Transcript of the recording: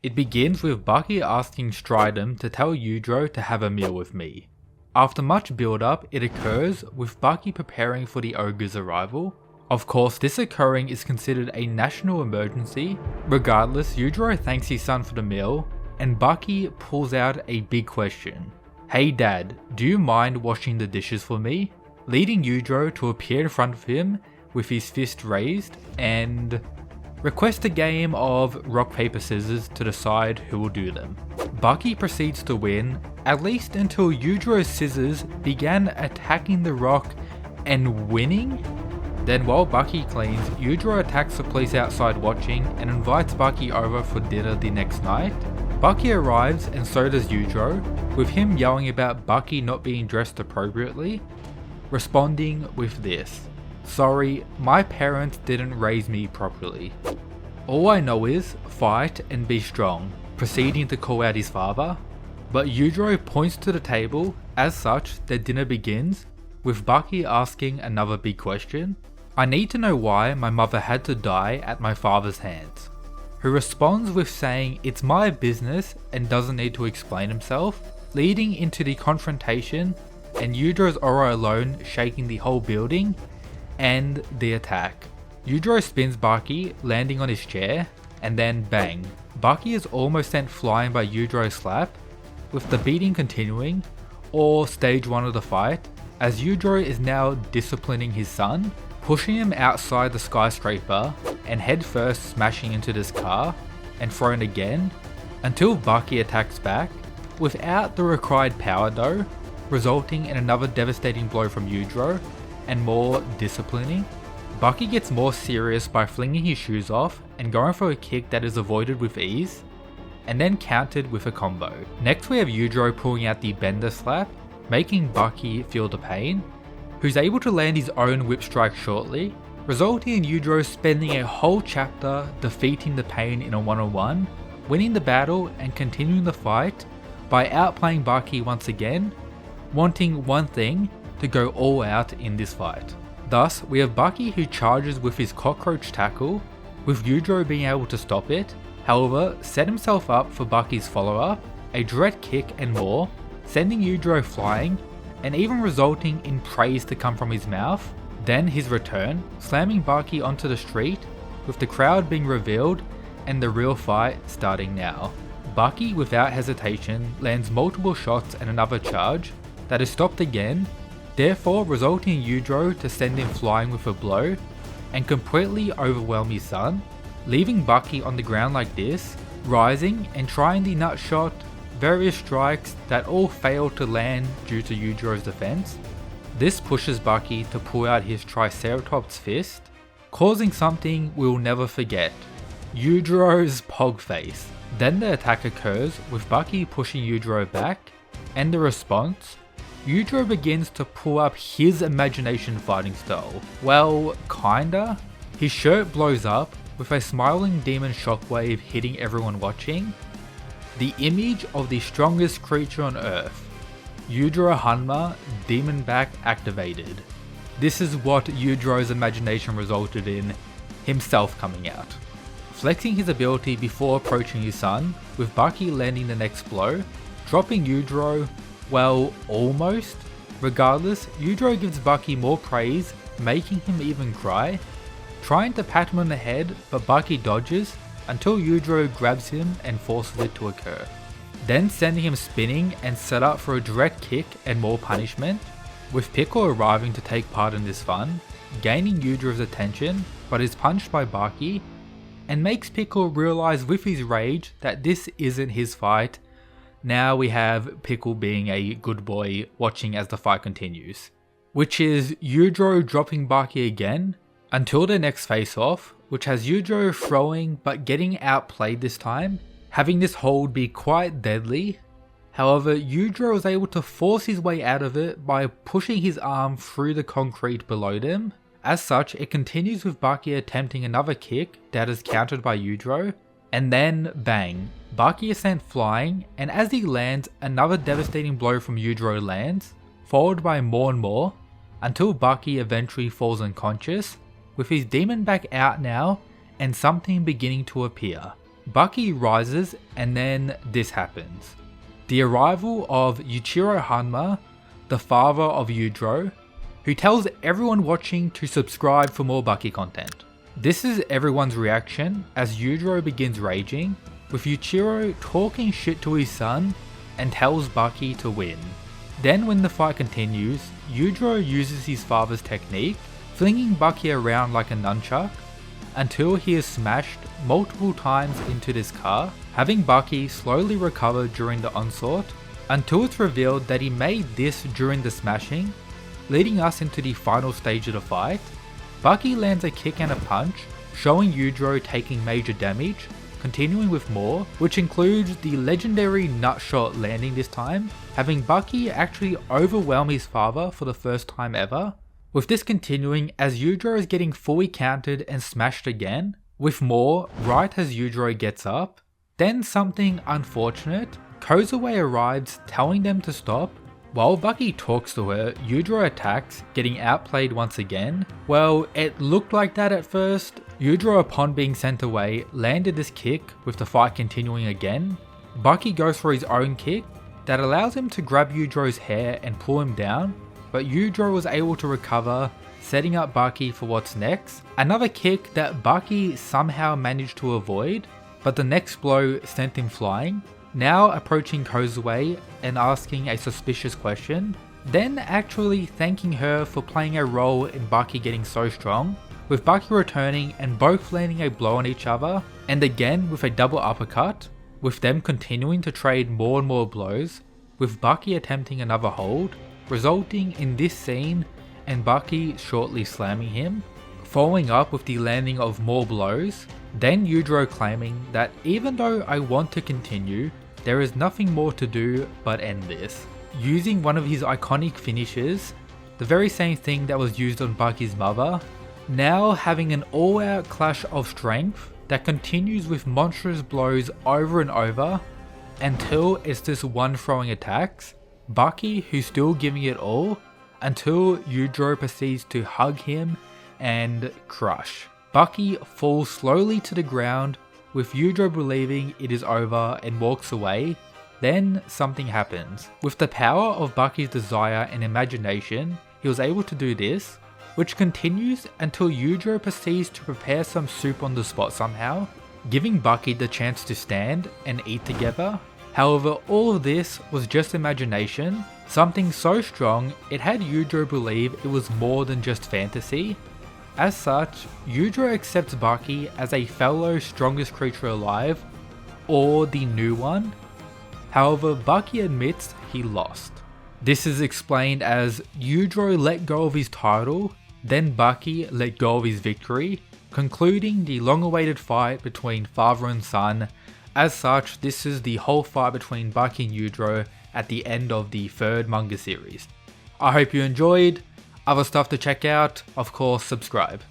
It begins with Baki asking Stridum to tell Yujiro to have a meal with me. After much build up, it occurs with Baki preparing for the ogre's arrival. Of course, this occurring is considered a national emergency. Regardless, Yujiro thanks his son for the meal, and Baki pulls out a big question. "Hey dad, do you mind washing the dishes for me?" Leading Yujiro to appear in front of him with his fist raised and request a game of rock paper scissors to decide who will do them. Baki proceeds to win, at least until Yujiro's scissors began attacking the rock and winning. Then while Baki cleans, Yujiro attacks the police outside watching and invites Baki over for dinner the next night. Baki arrives and so does Yujiro, with him yelling about Baki not being dressed appropriately, responding with this: "Sorry, my parents didn't raise me properly. All I know is fight and be strong," proceeding to call out his father. But Yujiro points to the table. As such, their dinner begins, with Baki asking another big question. "I need to know why my mother had to die at my father's hands," who responds with saying it's my business and doesn't need to explain himself, leading into the confrontation and Yujiro's aura alone shaking the whole building and the attack. Yujiro spins Baki, landing on his chair, and then bang, Baki is almost sent flying by Yujiro's slap, with the beating continuing, or stage 1 of the fight, as Yujiro is now disciplining his son, pushing him outside the skyscraper and headfirst smashing into this car, and thrown again, until Baki attacks back, without the required power though, resulting in another devastating blow from Yujiro, and more disciplining. Baki gets more serious by flinging his shoes off and going for a kick that is avoided with ease, and then countered with a combo. Next we have Yujiro pulling out the bender slap, making Baki feel the pain, who's able to land his own whip strike shortly, resulting in Yujiro spending a whole chapter defeating the pain in a one-on-one, winning the battle and continuing the fight by outplaying Baki once again, wanting one thing: to go all out in this fight. Thus, we have Baki who charges with his cockroach tackle, with Yujiro being able to stop it, however, set himself up for Baki's follow-up, a direct kick and more, sending Yujiro flying, and even resulting in praise to come from his mouth. Then his return, slamming Baki onto the street, with the crowd being revealed and the real fight starting now. Baki, without hesitation, lands multiple shots and another charge that is stopped again, therefore resulting in Yujiro to send him flying with a blow and completely overwhelm his son, leaving Baki on the ground like this, rising and trying the nut shot, various strikes that all fail to land due to Yujiro's defense. This pushes Baki to pull out his Triceratops fist, causing something we'll never forget: Yujiro's pog face. Then the attack occurs with Baki pushing Yujiro back, and the response: Yujiro begins to pull up his imagination fighting style. Well, kinda. His shirt blows up, with a smiling demon shockwave hitting everyone watching. The image of the strongest creature on earth, Yujiro Hanma, demon back activated. This is what Yujiro's imagination resulted in, himself coming out. Flexing his ability before approaching his son, with Baki landing the next blow, dropping Yujiro, well, almost. Regardless, Yujiro gives Baki more praise, making him even cry, trying to pat him on the head, but Baki dodges until Yujiro grabs him and forces it to occur, then sending him spinning and set up for a direct kick and more punishment, with Pickle arriving to take part in this fun, gaining Yujiro's attention, but is punched by Baki, and makes Pickle realize with his rage that this isn't his fight. Now we have Pickle being a good boy watching as the fight continues, which is Yujiro dropping Baki again until their next face-off, which has Yujiro throwing but getting outplayed this time, having this hold be quite deadly. However, Yujiro was able to force his way out of it by pushing his arm through the concrete below them. As such, it continues with Baki attempting another kick that is countered by Yujiro, and then bang, Baki is sent flying, and as he lands, another devastating blow from Yujiro lands, followed by more and more, until Baki eventually falls unconscious, with his demon back out now and something beginning to appear. Baki rises and then this happens. The arrival of Yujiro Hanma, the father of Yujiro, who tells everyone watching to subscribe for more Baki content. This is everyone's reaction as Yujiro begins raging, with Yujiro talking shit to his son and tells Baki to win. Then when the fight continues, Yujiro uses his father's technique, flinging Baki around like a nunchuck, until he is smashed multiple times into this car, having Baki slowly recover during the onslaught, until it's revealed that he made this during the smashing, leading us into the final stage of the fight. Baki lands a kick and a punch, showing Yujiro taking major damage, continuing with more, which includes the legendary nutshot landing this time, having Baki actually overwhelm his father for the first time ever, with this continuing as Yujiro is getting fully countered and smashed again, with more right as Yujiro gets up. Then something unfortunate, Kozue arrives telling them to stop. While Baki talks to her, Yujiro attacks, getting outplayed once again. Well, it looked like that at first. Yujiro, upon being sent away, landed this kick with the fight continuing again. Baki goes for his own kick that allows him to grab Yujiro's hair and pull him down, but Yujiro was able to recover, setting up Baki for what's next. Another kick that Baki somehow managed to avoid, but the next blow sent him flying. Now approaching Kozue and asking a suspicious question, then actually thanking her for playing a role in Baki getting so strong, with Baki returning and both landing a blow on each other, and again with a double uppercut, with them continuing to trade more and more blows, with Baki attempting another hold, resulting in this scene and Baki shortly slamming him, following up with the landing of more blows, then Yujiro claiming that even though I want to continue, there is nothing more to do but end this, using one of his iconic finishes, the very same thing that was used on Baki's mother, now having an all-out clash of strength that continues with monstrous blows over and over, until it's just one throwing attacks, Baki who's still giving it all, until Yujiro proceeds to hug him and crush. Baki falls slowly to the ground, with Yujiro believing it is over and walks away. Then something happens. With the power of Baki's desire and imagination, he was able to do this, which continues until Yujiro proceeds to prepare some soup on the spot somehow, giving Baki the chance to stand and eat together. However, all of this was just imagination, something so strong it had Yujiro believe it was more than just fantasy. As such, Yujiro accepts Baki as a fellow strongest creature alive, or the new one. However, Baki admits he lost. This is explained as Yujiro let go of his title, then Baki let go of his victory, concluding the long-awaited fight between father and son. As such, this is the whole fight between Baki and Yujiro at the end of the third manga series. I hope you enjoyed. Other stuff to check out, of course subscribe.